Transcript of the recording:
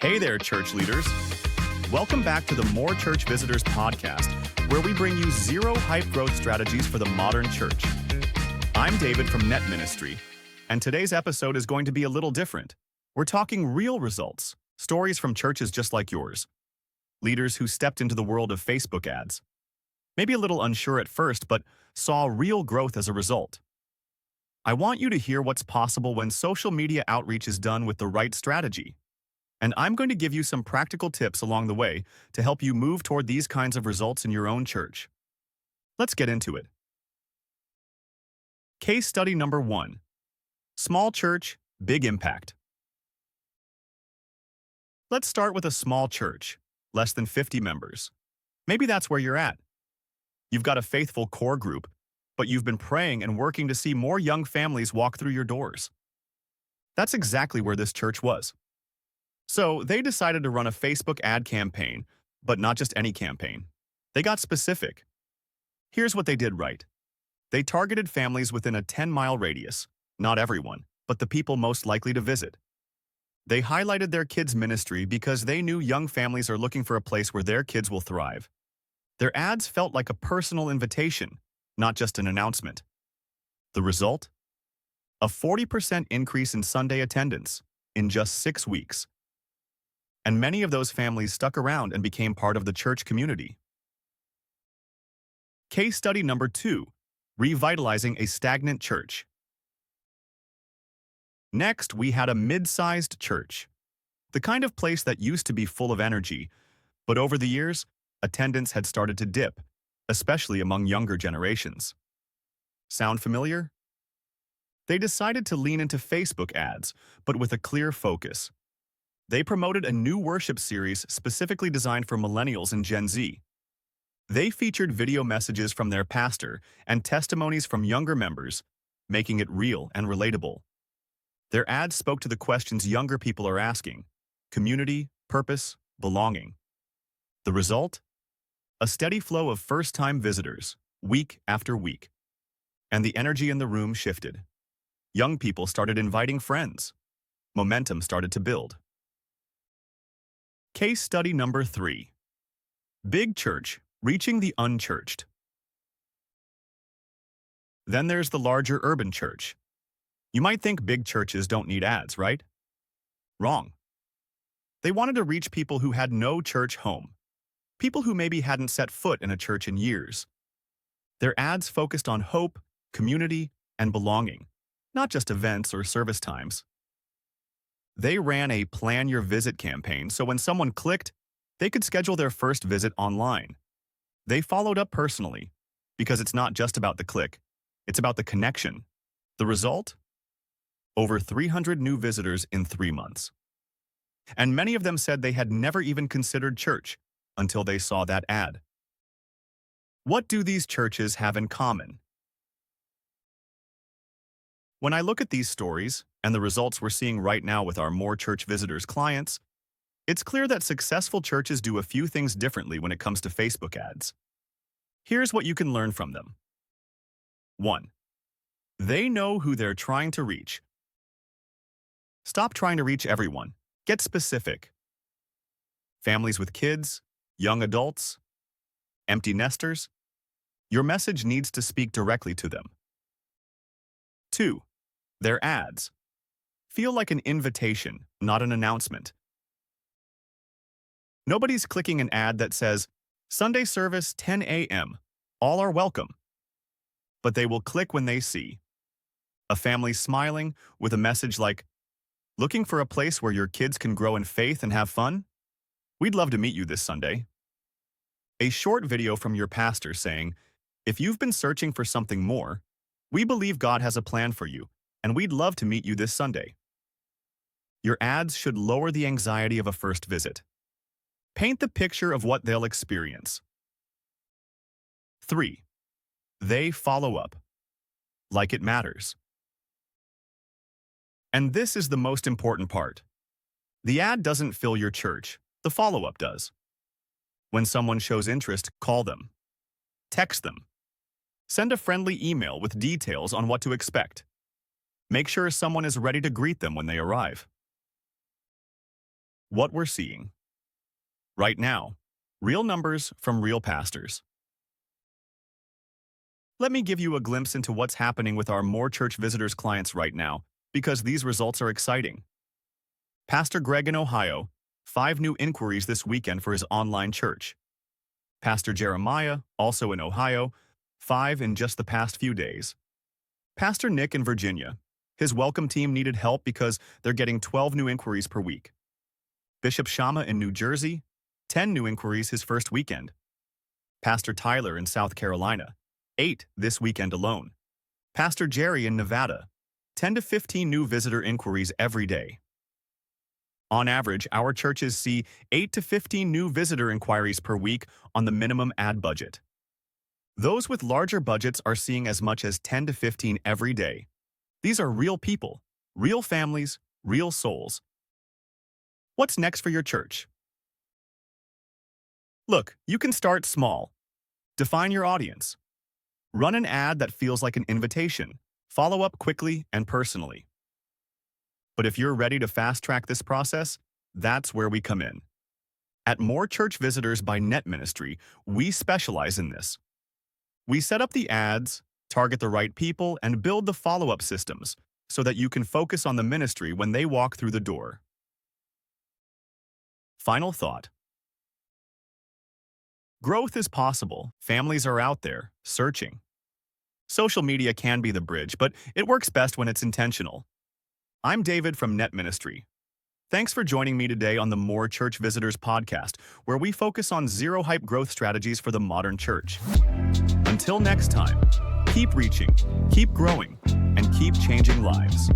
Hey there, church leaders. Welcome back to the More Church Visitors podcast, where we bring you zero hype growth strategies for the modern church. I'm David from Net Ministry, and today's episode is going to be a little different. We're talking real results, stories from churches just like yours, leaders who stepped into the world of Facebook ads. Maybe a little unsure at first, but saw real growth as a result. I want you to hear what's possible when social media outreach is done with the right strategy. And I'm going to give you some practical tips along the way to help you move toward these kinds of results in your own church. Let's get into it. Case study number 1. Small church, big impact. Let's start with a small church, less than 50 members. Maybe that's where you're at. You've got a faithful core group, but you've been praying and working to see more young families walk through your doors. That's exactly where this church was. So they decided to run a Facebook ad campaign, but not just any campaign. They got specific. Here's what they did right. They targeted families within a 10-mile radius, not everyone, but the people most likely to visit. They highlighted their kids' ministry because they knew young families are looking for a place where their kids will thrive. Their ads felt like a personal invitation, not just an announcement. The result? A 40% increase in Sunday attendance in just 6 weeks. And many of those families stuck around and became part of the church community. Case study number 2, revitalizing a stagnant church. Next, we had a mid-sized church, the kind of place that used to be full of energy, but over the years, attendance had started to dip, especially among younger generations. Sound familiar? They decided to lean into Facebook ads, but with a clear focus. They promoted a new worship series specifically designed for millennials and Gen Z. They featured video messages from their pastor and testimonies from younger members, making it real and relatable. Their ads spoke to the questions younger people are asking: community, purpose, belonging. The result? A steady flow of first-time visitors, week after week. And the energy in the room shifted. Young people started inviting friends. Momentum started to build. Case study number 3. Big church, reaching the unchurched. Then there's the larger urban church. You might think big churches don't need ads, right? Wrong. They wanted to reach people who had no church home, people who maybe hadn't set foot in a church in years. Their ads focused on hope, community, and belonging, not just events or service times. They ran a Plan Your Visit campaign, so when someone clicked, they could schedule their first visit online. They followed up personally, because it's not just about the click, it's about the connection. The result? Over 300 new visitors in 3 months. And many of them said they had never even considered church until they saw that ad. What do these churches have in common? When I look at these stories, and the results we're seeing right now with our More Church Visitors clients, it's clear that successful churches do a few things differently when it comes to Facebook ads. Here's what you can learn from them. 1. They know who they're trying to reach. Stop trying to reach everyone. Get specific. Families with kids, young adults, empty nesters. Your message needs to speak directly to them. 2. Their ads feel like an invitation, not an announcement. Nobody's clicking an ad that says, Sunday service 10 a.m., all are welcome. But they will click when they see a family smiling with a message like, looking for a place where your kids can grow in faith and have fun? We'd love to meet you this Sunday. A short video from your pastor saying, if you've been searching for something more, we believe God has a plan for you, and we'd love to meet you this Sunday. Your ads should lower the anxiety of a first visit. Paint the picture of what they'll experience. 3. They follow up. Like it matters. And this is the most important part. The ad doesn't fill your church, the follow-up does. When someone shows interest, call them. Text them. Send a friendly email with details on what to expect. Make sure someone is ready to greet them when they arrive. What we're seeing right now. Real numbers from real pastors. Let me give you a glimpse into what's happening with our More Church Visitors clients right now, because these results are exciting. Pastor Greg in Ohio, 5 new inquiries this weekend for his online church. Pastor Jeremiah, also in Ohio, 5 in just the past few days. Pastor Nick in Virginia, his welcome team needed help because they're getting 12 new inquiries per week. Bishop Shammah in New Jersey, 10 new inquiries his first weekend. Pastor Tyler in South Carolina, 8 this weekend alone. Pastor Jerry in Nevada, 10 to 15 new visitor inquiries every day. On average, our churches see 8 to 15 new visitor inquiries per week on the minimum ad budget. Those with larger budgets are seeing as much as 10 to 15 every day. These are real people, real families, real souls. What's next for your church? Look, you can start small. Define your audience. Run an ad that feels like an invitation. Follow up quickly and personally. But if you're ready to fast-track this process, that's where we come in. At More Church Visitors by Net Ministry, we specialize in this. We set up the ads, target the right people, and build the follow-up systems so that you can focus on the ministry when they walk through the door. Final thought. Growth is possible. Families are out there, searching. Social media can be the bridge, but it works best when it's intentional. I'm David from Net Ministry. Thanks for joining me today on the More Church Visitors podcast, where we focus on zero-hype growth strategies for the modern church. Until next time, keep reaching, keep growing, and keep changing lives.